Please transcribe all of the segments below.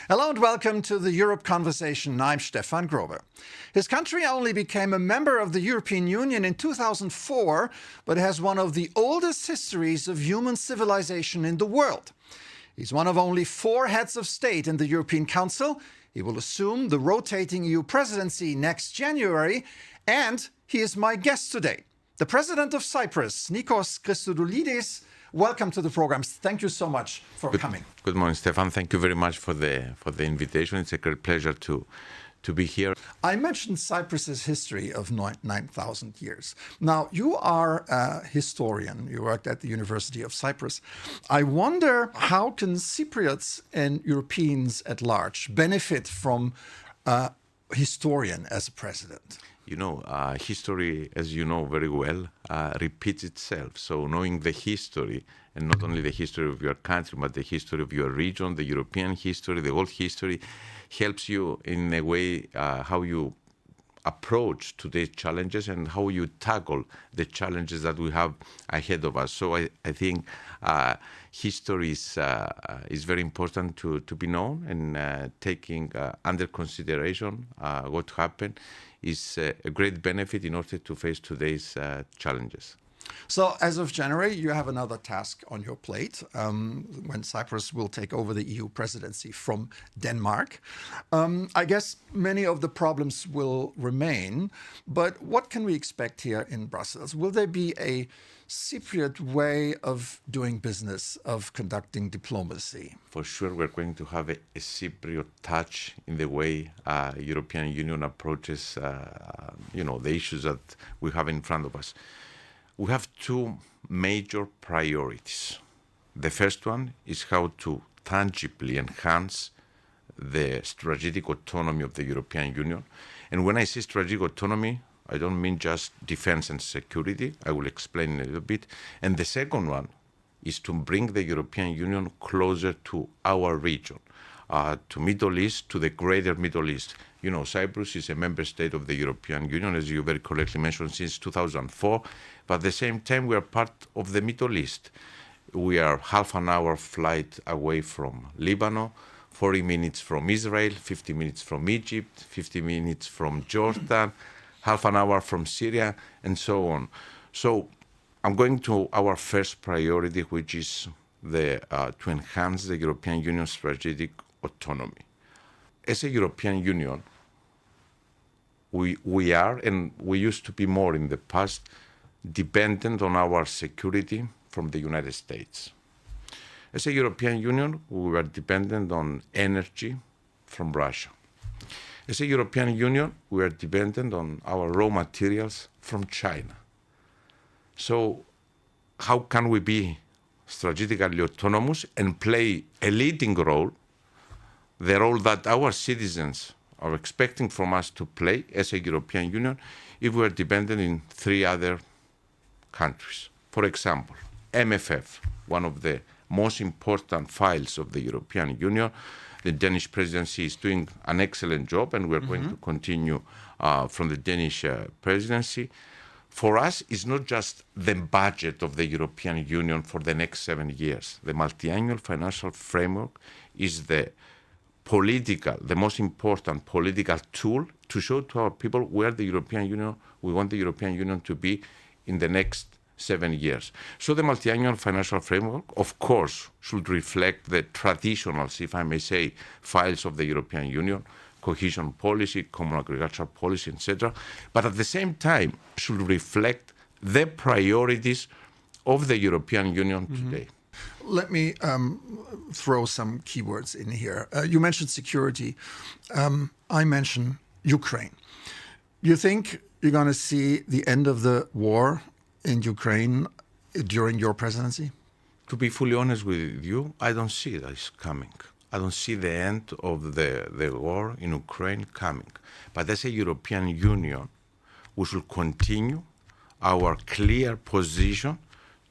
Hello and welcome to the Europe Conversation. I'm Stefan Grobe. His country only became a member of the European Union in 2004, but has one of the oldest histories of human civilization in the world. He's one of only 4 heads of state in the European Council. He will assume the rotating EU presidency next January, and he is my guest today. The president of Cyprus, Nikos Christodoulidis. Welcome to the program. Thank you so much for coming. Good morning, Stefan. Thank you very much for the invitation. It's a great pleasure to be here. I mentioned Cyprus's history of 9,000 years. Now, you are a historian. You worked at the University of Cyprus. I wonder, how can Cypriots and Europeans at large benefit from a historian as a president? You know, history, as you know very well, repeats itself. So knowing the history, and not only the history of your country, but the history of your region, the European history, the world history, helps you in a way how you approach today's challenges and how you tackle the challenges that we have ahead of us. So I think history is very important to be known, and taking under consideration what happened is a great benefit in order to face today's challenges. So as of January, you have another task on your plate when Cyprus will take over the EU presidency from Denmark. I guess many of the problems will remain, but what can we expect here in Brussels? Will there be a Cypriot way of doing business, of conducting diplomacy? For sure, we're going to have a Cypriot touch in the way European Union approaches, the issues that we have in front of us. We have 2 major priorities. The first one is how to tangibly enhance the strategic autonomy of the European Union. And when I say strategic autonomy, I don't mean just defense and security. I will explain in a little bit. And the second one is to bring the European Union closer to our region, to Middle East, to the greater Middle East. You know, Cyprus is a member state of the European Union, as you very correctly mentioned, since 2004. But at the same time, we are part of the Middle East. We are half an hour flight away from Lebanon, 40 minutes from Israel, 50 minutes from Egypt, 50 minutes from Jordan, half an hour from Syria, and so on. So I'm going to our first priority, which is to enhance the European Union strategic autonomy. As a European Union, we are, and we used to be more in the past, dependent on our security from the United States. As a European Union, we were dependent on energy from Russia. As a European Union, we are dependent on our raw materials from China. So how can we be strategically autonomous and play a leading role, the role that our citizens are expecting from us to play as a European Union, if we are dependent in 3 other countries? For example, MFF, one of the most important files of the European Union. The Danish presidency is doing an excellent job, and we're going to continue from the Danish presidency. For us, it's not just the budget of the European Union for the next 7 years. The multi-annual financial framework is the most important political tool to show to our people where the European Union, we want the European Union to be in the next 7 years. So the multi-annual financial framework, of course, should reflect the traditional, if I may say, files of the European Union, cohesion policy, common agricultural policy, etc. But at the same time, should reflect the priorities of the European Union today. Let me throw some keywords in here. You mentioned security. I mentioned Ukraine. You think you're going to see the end of the war in Ukraine during your presidency? To be fully honest with you, I don't see that coming. I don't see the end of the war in Ukraine coming. But as a European Union, we should continue our clear position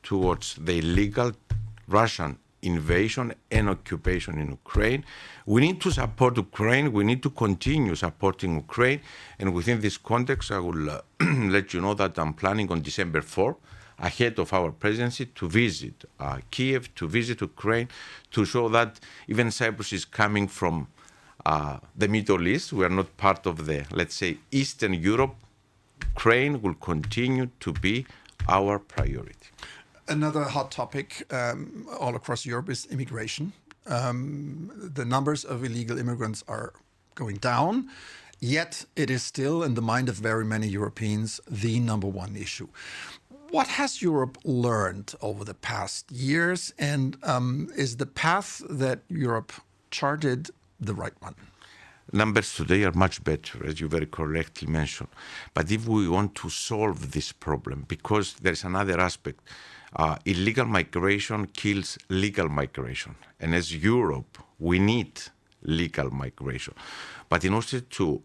towards the illegal Russian invasion and occupation in Ukraine. We need to support Ukraine. We need to continue supporting Ukraine. And within this context, I will let you know that I'm planning on December 4, ahead of our presidency, to visit Kiev, to visit Ukraine, to show that even Cyprus is coming from the Middle East. We are not part of the, let's say, Eastern Europe. Ukraine will continue to be our priority. Another hot topic all across Europe is immigration. The numbers of illegal immigrants are going down, yet it is still in the mind of very many Europeans the number one issue. What has Europe learned over the past years, and is the path that Europe charted the right one? Numbers today are much better, as you very correctly mentioned. But if we want to solve this problem, because there's another aspect, illegal migration kills legal migration. And as Europe, we need legal migration. But in order to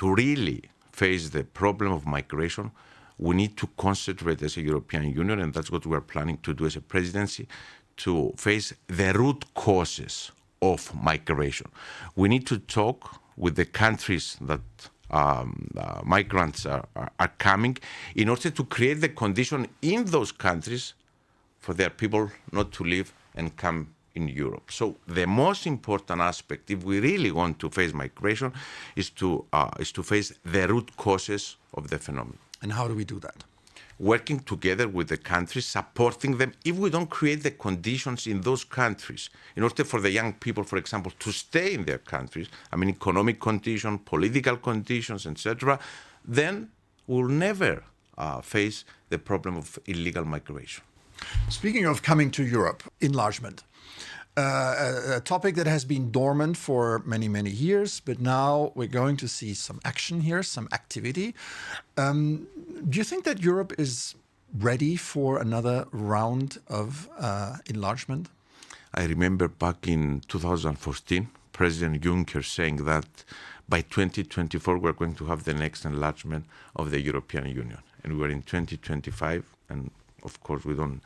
really face the problem of migration, we need to concentrate as a European Union, and that's what we're planning to do as a presidency, to face the root causes of migration. We need to talk with the countries that migrants are coming in order to create the condition in those countries for their people not to live and come in Europe. So the most important aspect, if we really want to face migration, is to face the root causes of the phenomenon. And how do we do that? Working together with the countries, supporting them. If we don't create the conditions in those countries, in order for the young people, for example, to stay in their countries, I mean, economic conditions, political conditions, etc., then we'll never face the problem of illegal migration. Speaking of coming to Europe, enlargement. A topic that has been dormant for many, many years, but now we're going to see some action here, some activity. Do you think that Europe is ready for another round of enlargement? I remember back in 2014, President Juncker saying that by 2024 we're going to have the next enlargement of the European Union. And we're in 2025, and of course, we don't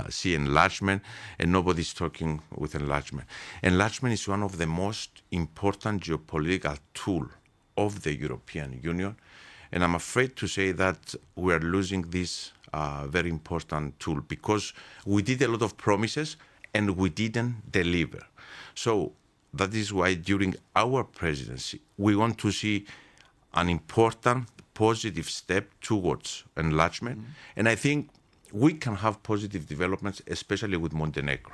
see enlargement, and nobody's talking with enlargement. Enlargement is one of the most important geopolitical tools of the European Union, and I'm afraid to say that we are losing this very important tool because we did a lot of promises and we didn't deliver. So that is why during our presidency, we want to see an important positive step towards enlargement, and I think we can have positive developments, especially with Montenegro.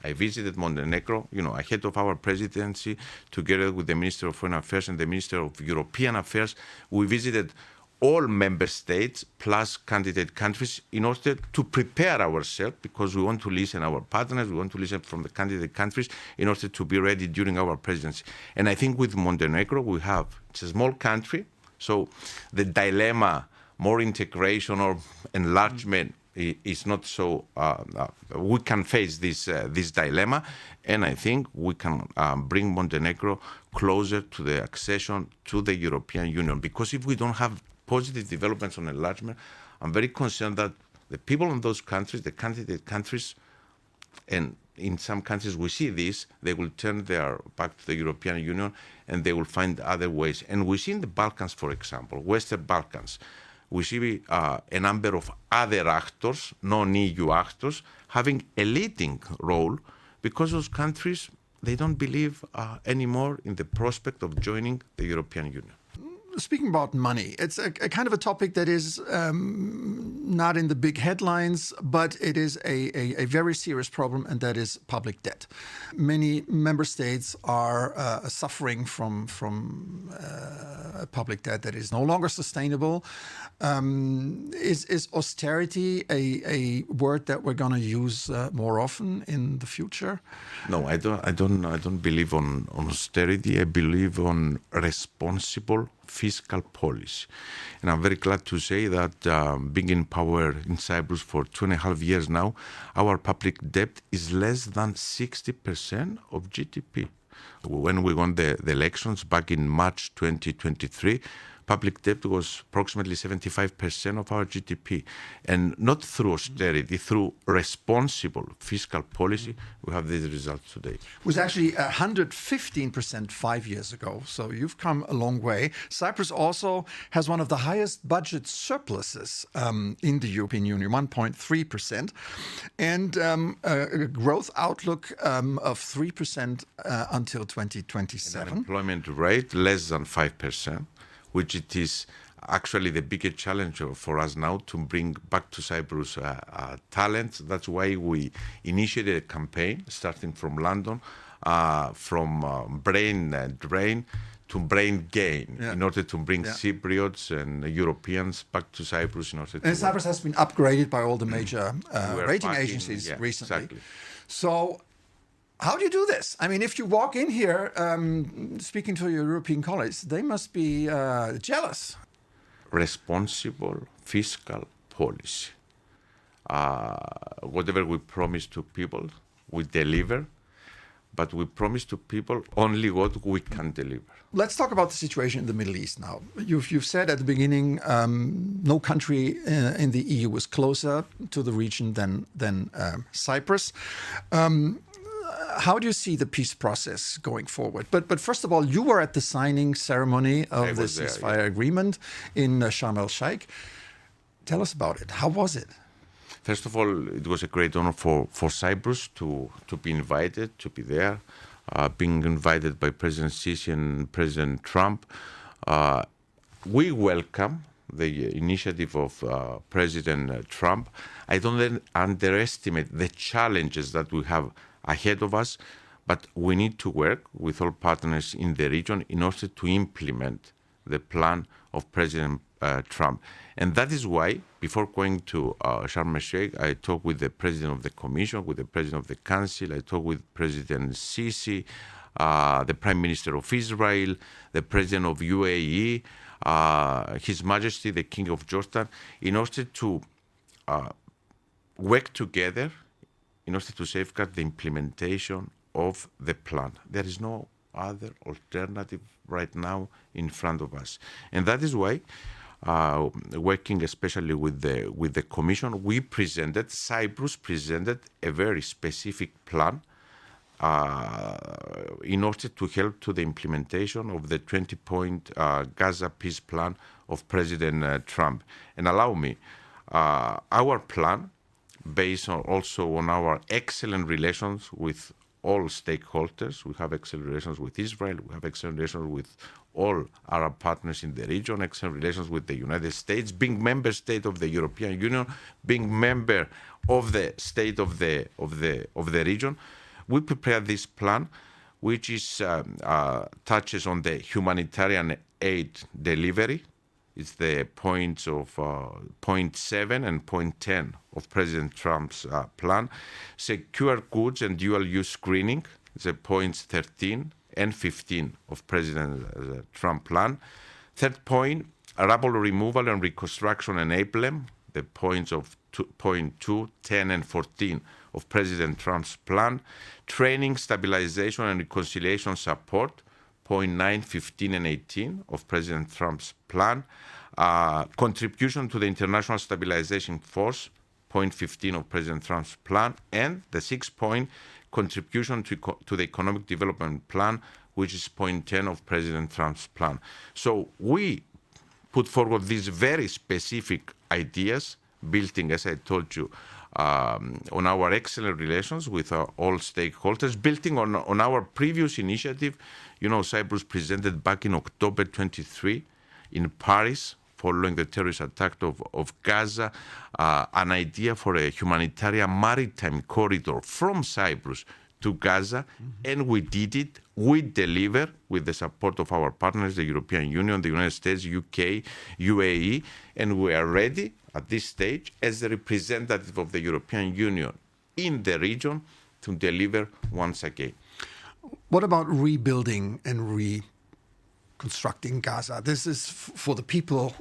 I visited Montenegro, ahead of our presidency, together with the Minister of Foreign Affairs and the Minister of European Affairs. We visited all member states plus candidate countries in order to prepare ourselves, because we want to listen to our partners, we want to listen from the candidate countries in order to be ready during our presidency. And I think with Montenegro, it's a small country, so the dilemma, more integration or enlargement, is not so. We can face this dilemma, and I think we can bring Montenegro closer to the accession to the European Union. Because if we don't have positive developments on enlargement, I'm very concerned that the people in those countries, the candidate countries, and in some countries we see this, they will turn their back to the European Union and they will find other ways. And we see in the Balkans, for example, Western Balkans, we see a number of other actors, non-EU actors, having a leading role because those countries, they don't believe anymore in the prospect of joining the European Union. Speaking about money, it's a kind of a topic that is not in the big headlines, but it is a very serious problem, and that is public debt. Many member states are suffering from public debt that is no longer sustainable. Is austerity a word that we're going to use more often in the future? No, I don't believe on austerity. I believe on responsible fiscal policy. And I'm very glad to say that being in power in Cyprus for 2.5 years now, our public debt is less than 60% of GDP. When we won the elections back in March 2023, public debt was approximately 75% of our GDP. And not through austerity, through responsible fiscal policy, we have these results today. It was actually 115% 5 years ago, so you've come a long way. Cyprus also has one of the highest budget surpluses in the European Union, 1.3%, and a growth outlook of 3% until 2027. Unemployment rate less than 5%, which it is actually the biggest challenge for us now to bring back to Cyprus talent. That's why we initiated a campaign starting from London, from brain drain to brain gain, in order to bring Cypriots and Europeans back to Cyprus. In order to Cyprus has been upgraded by all the major rating agencies recently. Exactly. So how do you do this? I mean, if you walk in here speaking to your European colleagues, they must be jealous. Responsible fiscal policy. Whatever we promise to people, we deliver, but we promise to people only what we can deliver. Let's talk about the situation in the Middle East now. You've said at the beginning, no country in the EU is closer to the region than Cyprus. How do you see the peace process going forward? But first of all, you were at the signing ceremony of the ceasefire agreement in Sharm el-Sheikh. Tell us about it. How was it? First of all, it was a great honor for Cyprus to be invited, to be there, being invited by President Sisi and President Trump. We welcome the initiative of President Trump. I don't underestimate the challenges that we have ahead of us, but we need to work with all partners in the region in order to implement the plan of President Trump. And that is why, before going to Sharm el-Sheikh, I talked with the President of the Commission, with the President of the Council, I talked with President Sisi, the Prime Minister of Israel, the President of UAE, His Majesty, the King of Jordan, in order to work together in order to safeguard the implementation of the plan. There is no other alternative right now in front of us. And that is why, working especially with the Commission, Cyprus presented a very specific plan in order to help to the implementation of the 20-point Gaza peace plan of President Trump. And allow me, our plan, based also on our excellent relations with all stakeholders. We have excellent relations with Israel, we have excellent relations with all Arab partners in the region, excellent relations with the United States, being member state of the European Union, being member of the state of the region. We prepared this plan, which is touches on the humanitarian aid delivery. It's the points of point 7 and point 10 of President Trump's plan. Secure goods and dual-use screening, the points 13 and 15 of President Trump plan. Third point, rubble removal and reconstruction enablement, the points of point 2, 10 and 14 of President Trump's plan. Training, stabilization and reconciliation support, point 9, 15 and 18 of President Trump's plan. Contribution to the International Stabilization Force, point 15 of President Trump's plan. And the 6-point contribution to the Economic Development Plan, which is point 10 of President Trump's plan. So we put forward these very specific ideas, building, as I told you, on our excellent relations with all stakeholders, building on our previous initiative. Cyprus presented back in October 23 in Paris, following the terrorist attack of Gaza, an idea for a humanitarian maritime corridor from Cyprus to Gaza, and we did it. We deliver with the support of our partners, the European Union, the United States, UK, UAE, and we are ready at this stage as the representative of the European Union in the region to deliver once again. What about rebuilding and reconstructing Gaza? This is for the people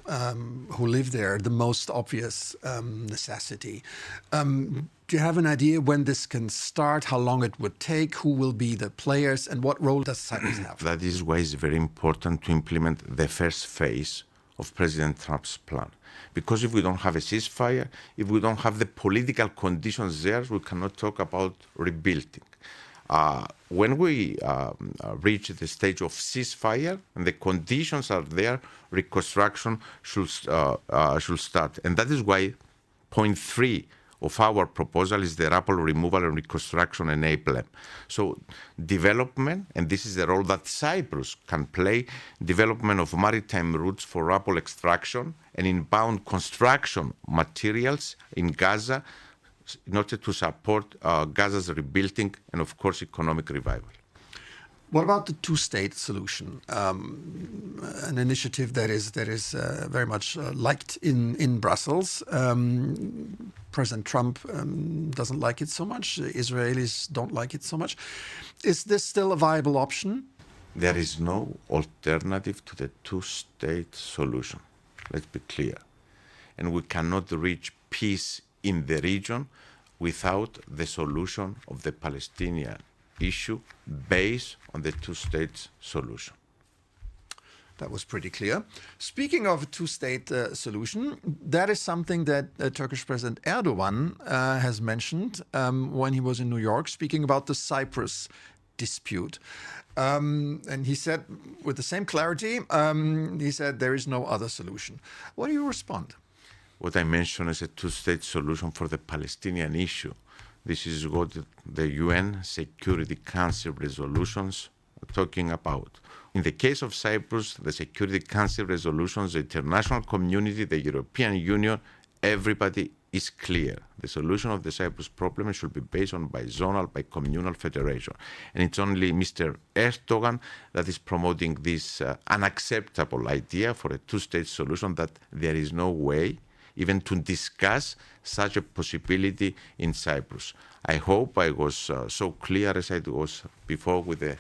who live there the most obvious necessity. Do you have an idea when this can start, how long it would take, who will be the players, and what role does Cyprus have? That is why it's very important to implement the first phase of President Trump's plan. Because if we don't have a ceasefire, if we don't have the political conditions there, we cannot talk about rebuilding. When we reach the stage of ceasefire and the conditions are there, reconstruction should start. And that is why point 3 of our proposal is the rapid removal and reconstruction enablement. So development, and this is the role that Cyprus can play, development of maritime routes for rapid extraction and inbound construction materials in Gaza in order to support Gaza's rebuilding and, of course, economic revival. What about the two-state solution? An initiative that is very much liked in Brussels. President Trump doesn't like it so much. The Israelis don't like it so much. Is this still a viable option? There is no alternative to the two-state solution. Let's be clear. And we cannot reach peace in the region without the solution of the Palestinian issue based on the two-state solution. That was pretty clear. Speaking of a two-state solution, that is something that Turkish President Erdogan has mentioned when he was in New York, speaking about the Cyprus dispute. And he said, with the same clarity, he said there is no other solution. What do you respond? What I mentioned is a two-state solution for the Palestinian issue. This is what the UN Security Council resolutions are talking about. In the case of Cyprus, the Security Council resolutions, the international community, the European Union, everybody is clear. The solution of the Cyprus problem should be based on bizonal, bicommunal federation. And it's only Mr. Erdogan that is promoting this unacceptable idea for a two-state solution, that there is no way even to discuss such a possibility in Cyprus. I hope I was so clear as I was before with the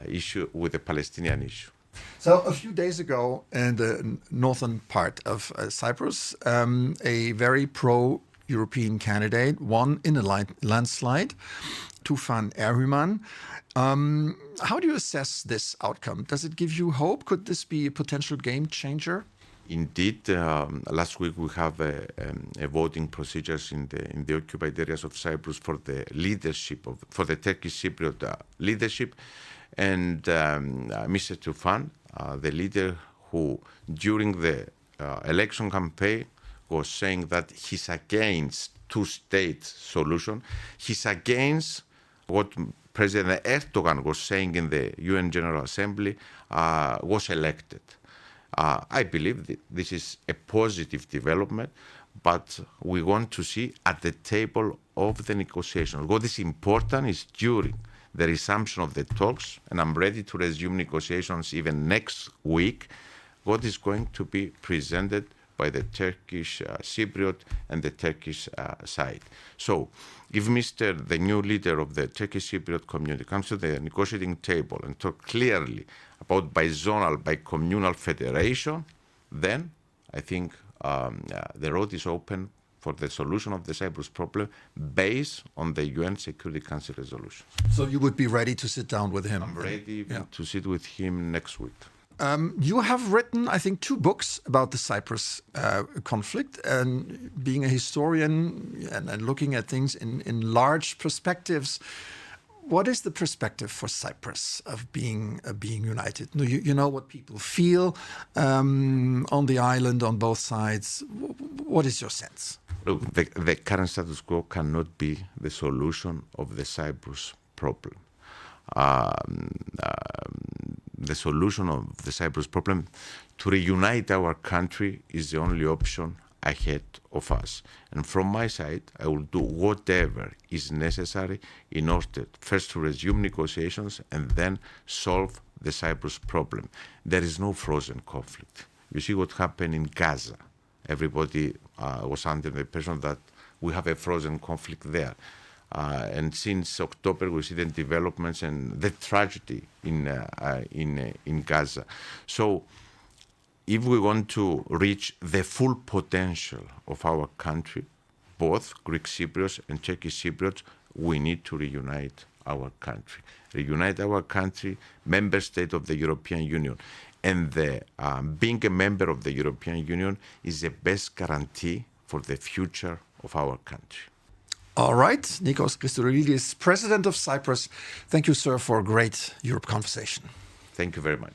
issue, with the Palestinian issue. So a few days ago, in the northern part of Cyprus, a very pro-European candidate won in a landslide, Tufan Erhüman. How do you assess this outcome? Does it give you hope? Could this be a potential game changer? Indeed, last week we have a voting procedures in the occupied areas of Cyprus for the leadership for the Turkish Cypriot leadership, and Mr. Tufan, the leader who during the election campaign was saying that he's against two-state solution, he's against what President Erdogan was saying in the UN General Assembly, was elected. I believe that this is a positive development, but we want to see at the table of the negotiations. What is important is during the resumption of the talks, and I'm ready to resume negotiations even next week, what is going to be presented by the Turkish Cypriot and the Turkish side. So if the new leader of the Turkish Cypriot community comes to the negotiating table and talk clearly about bizonal, bicommunal federation, then I think the road is open for the solution of the Cyprus problem based on the UN Security Council resolutions. So you would be ready to sit down with him? I'm ready to sit with him next week. You have written, I think, 2 books about the Cyprus conflict, and being a historian and looking at things in large perspectives. What is the perspective for Cyprus of being united? You know what people feel on the island on both sides. What is your sense? Look, the current status quo cannot be the solution of the Cyprus problem. The solution of the Cyprus problem, to reunite our country, is the only option ahead of us. And from my side, I will do whatever is necessary in order first to resume negotiations and then solve the Cyprus problem. There is no frozen conflict. You see what happened in Gaza. Everybody was under the impression that we have a frozen conflict there. And since October, we see the developments and the tragedy in Gaza. So if we want to reach the full potential of our country, both Greek Cypriots and Turkish Cypriots, we need to reunite our country. Reunite our country, member state of the European Union. And being a member of the European Union is the best guarantee for the future of our country. All right. Nikos Christodoulidis, President of Cyprus. Thank you, sir, for a great Europe conversation. Thank you very much.